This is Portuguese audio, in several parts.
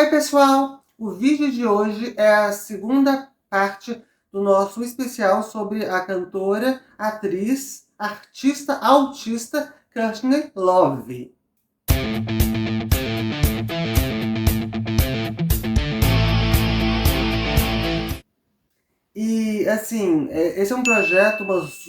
Oi, pessoal! O vídeo de hoje é a segunda parte do nosso especial sobre a cantora, atriz, artista autista Courtney Love. E, assim, esse é um projeto,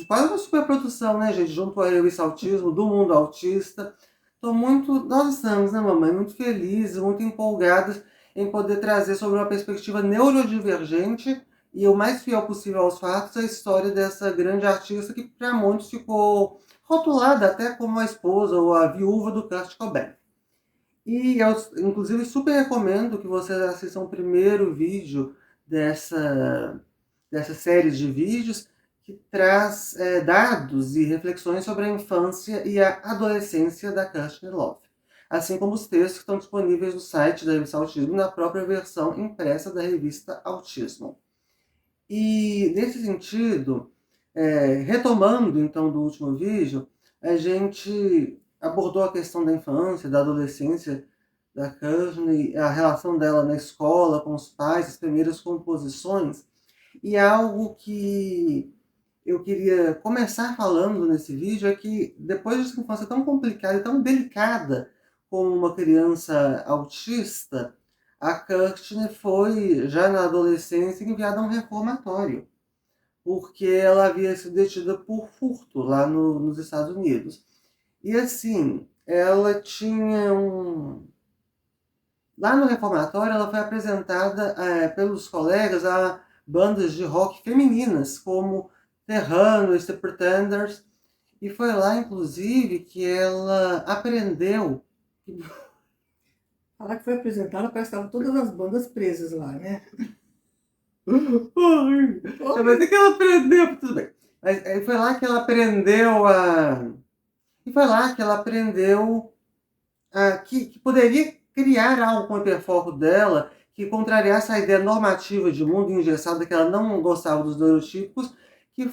quase uma superprodução, né, gente? Junto à revista Autismo, do Mundo Autista. Nós estamos, né, mamãe, muito felizes, muito empolgadas em poder trazer sobre uma perspectiva neurodivergente e o mais fiel possível aos fatos a história dessa grande artista que, para muitos, ficou rotulada até como a esposa ou a viúva do Kurt Cobain. E eu, inclusive, super recomendo que vocês assistam o primeiro vídeo dessa série de vídeos que traz dados e reflexões sobre a infância e a adolescência da Courtney Love, assim como os textos que estão disponíveis no site da revista Autismo e na própria versão impressa da revista Autismo. E, nesse sentido, retomando então do último vídeo, a gente abordou a questão da infância, da adolescência da Courtney, a relação dela na escola, com os pais, as primeiras composições, e algo que eu queria começar falando nesse vídeo é que, depois dessa infância tão complicada e tão delicada como uma criança autista, a Courtney foi, já na adolescência, enviada a um reformatório, porque ela havia sido detida por furto lá nos Estados Unidos. E, assim, ela tinha um... Lá no reformatório, ela foi apresentada pelos colegas a bandas de rock femininas, como The Runaways, The Pretenders, e foi lá, inclusive, que ela aprendeu... Falar que foi apresentada, parece que estavam todas as bandas presas lá, né? Mas é que ela aprendeu, tudo bem. Mas foi lá que ela aprendeu a... E foi lá que ela aprendeu que poderia criar algo com o hiperfoco dela que contrariasse a ideia normativa de mundo engessada, que ela não gostava dos neurotípicos, que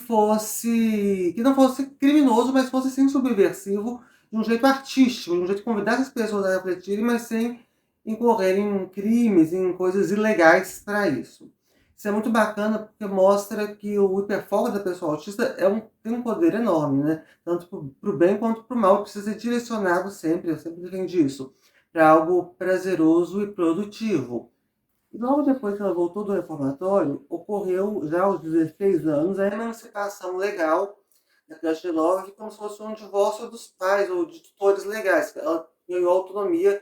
não fosse criminoso, mas fosse sim subversivo, de um jeito artístico, de um jeito que convidasse as pessoas a refletirem, mas sem incorrerem em crimes, em coisas ilegais para isso. Isso é muito bacana porque mostra que o hiperfoco da pessoa autista tem um poder enorme, né? Tanto para o bem quanto para o mal, precisa ser direcionado sempre, eu sempre defendi isso, para algo prazeroso e produtivo. E logo depois que ela voltou do reformatório, ocorreu, já aos 16 anos, a emancipação legal da Courtney Love, como se fosse um divórcio dos pais ou de tutores legais. Ela ganhou autonomia,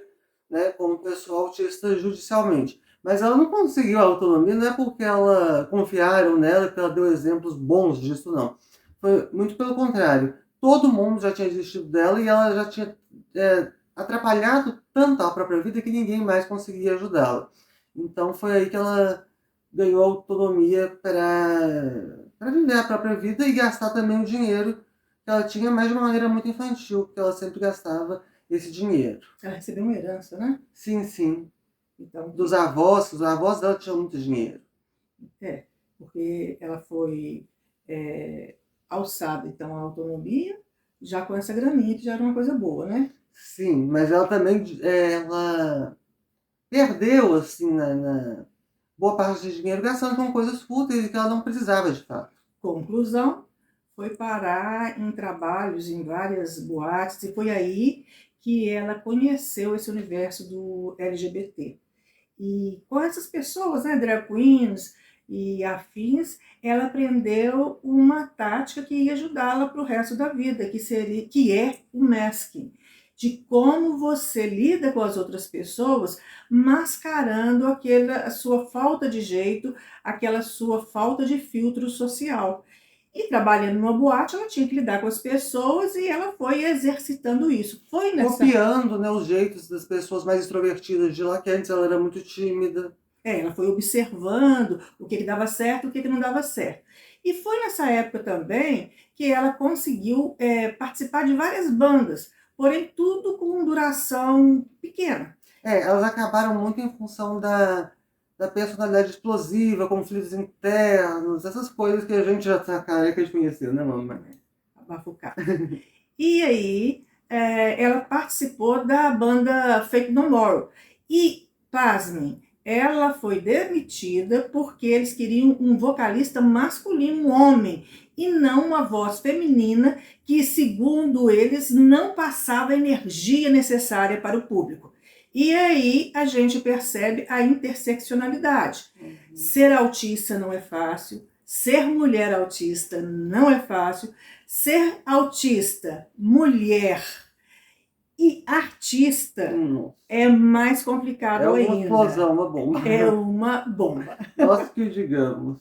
né, como pessoa autista judicialmente. Mas ela não conseguiu a autonomia, não é porque ela confiaram nela, que ela deu exemplos bons disso, não. Foi muito pelo contrário. Todo mundo já tinha desistido dela e ela já tinha atrapalhado tanto a própria vida que ninguém mais conseguia ajudá-la. Então foi aí que ela ganhou autonomia para viver a própria vida e gastar também o dinheiro que ela tinha, mas de uma maneira muito infantil, porque ela sempre gastava esse dinheiro. Ela recebeu uma herança, né? Sim, sim. Então, Dos avós, os avós dela tinham muito dinheiro. porque ela foi alçada, então, a autonomia, já com essa graninha, que já era uma coisa boa, né? Sim, mas ela também ela perdeu, assim, na boa parte do dinheiro gastando com coisas fúteis que ela não precisava, de fato. Conclusão, foi parar em trabalhos em várias boates, e foi aí que ela conheceu esse universo do LGBT. E com essas pessoas, né, drag queens e afins, ela aprendeu uma tática que ia ajudá-la para o resto da vida, que é o masking, de como você lida com as outras pessoas, mascarando a sua falta de jeito, aquela sua falta de filtro social. E trabalhando numa boate, ela tinha que lidar com as pessoas e ela foi exercitando isso. Foi copiando, né, os jeitos das pessoas mais extrovertidas de lá, que antes ela era muito tímida. Ela foi observando o que dava certo e o que não dava certo. E foi nessa época também que ela conseguiu participar de várias bandas, porém tudo com duração pequena. Elas acabaram muito em função da personalidade explosiva, conflitos internos, essas coisas que a gente já tá careca de conhecer, né, mamãe? Abafucar. E aí ela participou da banda Faith No More. E pasmem, ela foi demitida porque eles queriam um vocalista masculino, um homem, e não uma voz feminina que, segundo eles, não passava a energia necessária para o público. E aí a gente percebe a interseccionalidade. Ser autista não é fácil, ser mulher autista não é fácil, ser autista, mulher e artista é mais complicado ainda. É uma explosão, uma bomba. É uma bomba. Nós que digamos.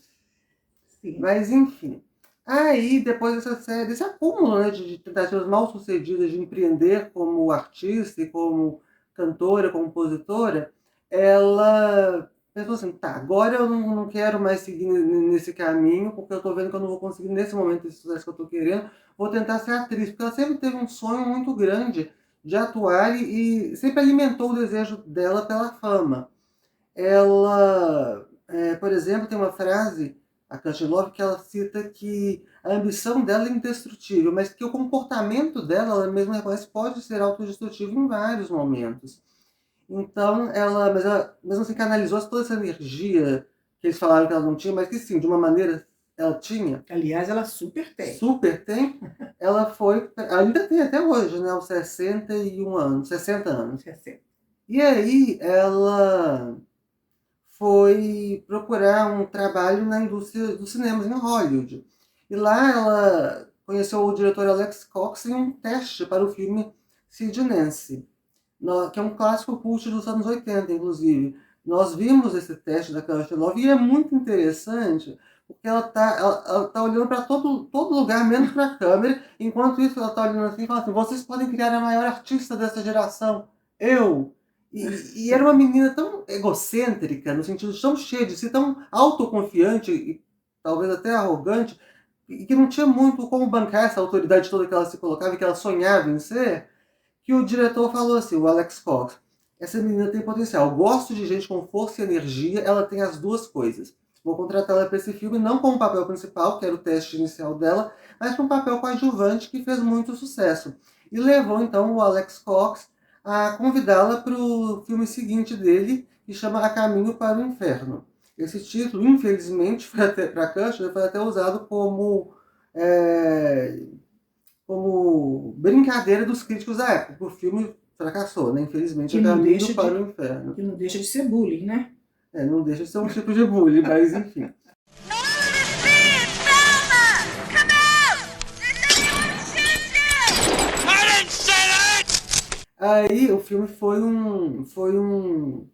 Sim. Mas enfim. Aí, depois dessa série, desse acúmulo, né, de tentativas mal sucedidas de empreender como artista e como cantora, compositora, ela pensou assim, tá, agora eu não quero mais seguir nesse caminho, porque eu tô vendo que eu não vou conseguir nesse momento esse sucesso que eu tô querendo, vou tentar ser atriz, porque ela sempre teve um sonho muito grande de atuar e sempre alimentou o desejo dela pela fama. Ela, por exemplo, tem uma frase, a Love, que ela cita que a ambição dela é indestrutível, mas que o comportamento dela, ela mesma reconhece, pode ser autodestrutivo em vários momentos. Então, mas ela mesmo assim canalizou toda essa energia que eles falaram que ela não tinha, mas que sim, de uma maneira ela tinha. Aliás, ela super tem. Super tem. Ela foi, ainda tem até hoje, né, aos 61 anos, 60 anos. 60. E aí ela foi procurar um trabalho na indústria dos cinemas em Hollywood. E lá ela conheceu o diretor Alex Cox em um teste para o filme Sid Nancy, que é um clássico cult dos anos 80, inclusive. Nós vimos esse teste da Courtney Love e é muito interessante, porque ela tá olhando para todo lugar, menos para a câmera, enquanto isso ela tá olhando assim e fala assim, vocês podem criar a maior artista dessa geração, eu. E era uma menina tão egocêntrica, no sentido de tão cheia de si, tão autoconfiante e talvez até arrogante, e que não tinha muito como bancar essa autoridade toda que ela se colocava e que ela sonhava em ser, que o diretor falou assim, o Alex Cox, essa menina tem potencial, gosto de gente com força e energia, ela tem as duas coisas. Vou contratá-la para esse filme, não como papel principal, que era o teste inicial dela, mas para um papel coadjuvante que fez muito sucesso. E levou então o Alex Cox a convidá-la para o filme seguinte dele, que chama A Caminho para o Inferno. Esse título, infelizmente, para a Kushner, foi até usado como brincadeira dos críticos da época. O filme fracassou, né? Infelizmente, A Caminho para o Inferno. Que não deixa de ser bullying, né? Não deixa de ser um tipo de bullying, mas enfim. Aí o filme foi um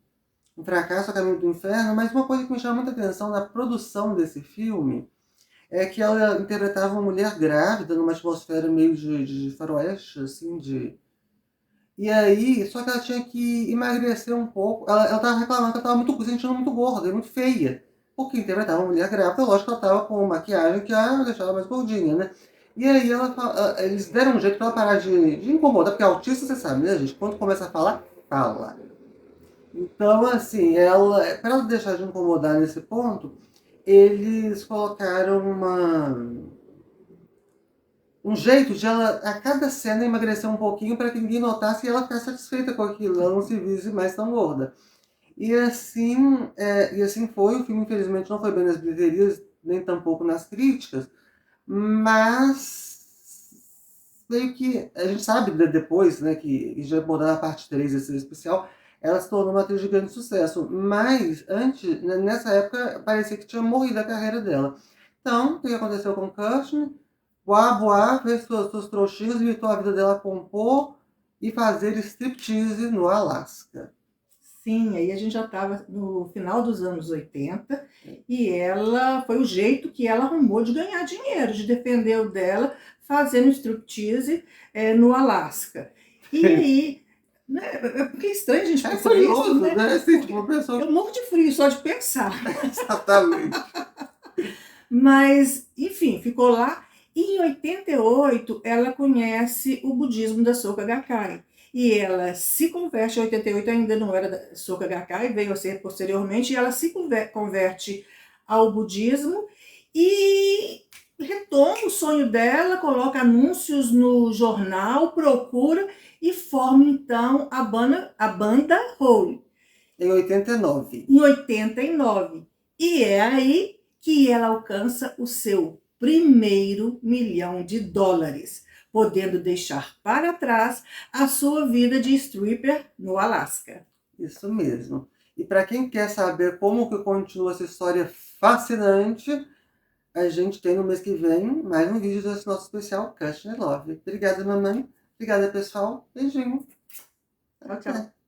fracasso, A Caminho do Inferno, mas uma coisa que me chama muita atenção na produção desse filme é que ela interpretava uma mulher grávida numa atmosfera meio de faroeste, assim, E aí, só que ela tinha que emagrecer um pouco. Ela tava reclamando que ela tava se sentindo muito gorda e muito feia. Porque interpretava uma mulher grávida, lógico que ela tava com maquiagem que a deixava mais gordinha, né? E aí eles deram um jeito pra ela parar de incomodar, porque autista, você sabe, né, gente? Quando começa a falar, fala. Então, assim, para ela deixar de incomodar nesse ponto, eles colocaram um jeito de ela, a cada cena, emagrecer um pouquinho para que ninguém notasse e ela ficasse satisfeita com aquilo, ela não se visse mais tão gorda. E assim foi, o filme infelizmente não foi bem nas bilheterias, nem tampouco nas críticas, mas meio que a gente sabe depois, né, que já abordar a parte 3 desse especial, ela se tornou uma atriz de grande sucesso, mas antes, nessa época, parecia que tinha morrido a carreira dela. Então, o que aconteceu com Kushner? Boa, fez suas trouxinhas, limitou a vida dela a compor e fazer striptease no Alasca. Sim, aí a gente já estava no final dos anos 80 e ela foi o jeito que ela arrumou de ganhar dinheiro, de defender o dela fazendo striptease no Alasca. E aí, né, porque é estranho a gente pensar curioso, isso, né? Assim, tipo, pessoa... Eu morro de frio só de pensar. Exatamente. Mas, enfim, ficou lá. E em 88, ela conhece o budismo da Soka Gakkai. E ela se converte, em 88 ainda não era da Soka Gakkai, veio a ser posteriormente, e ela se converte ao budismo e retoma o sonho dela, coloca anúncios no jornal, procura e forma então a banda Hole. Em 89. Em 89. E é aí que ela alcança o seu primeiro $1 milhão, podendo deixar para trás a sua vida de stripper no Alasca. Isso mesmo. E para quem quer saber como que continua essa história fascinante, a gente tem no mês que vem mais um vídeo desse nosso especial Kushner Love. Obrigada, mamãe. Obrigada, pessoal. Beijinho. Tchau, tchau.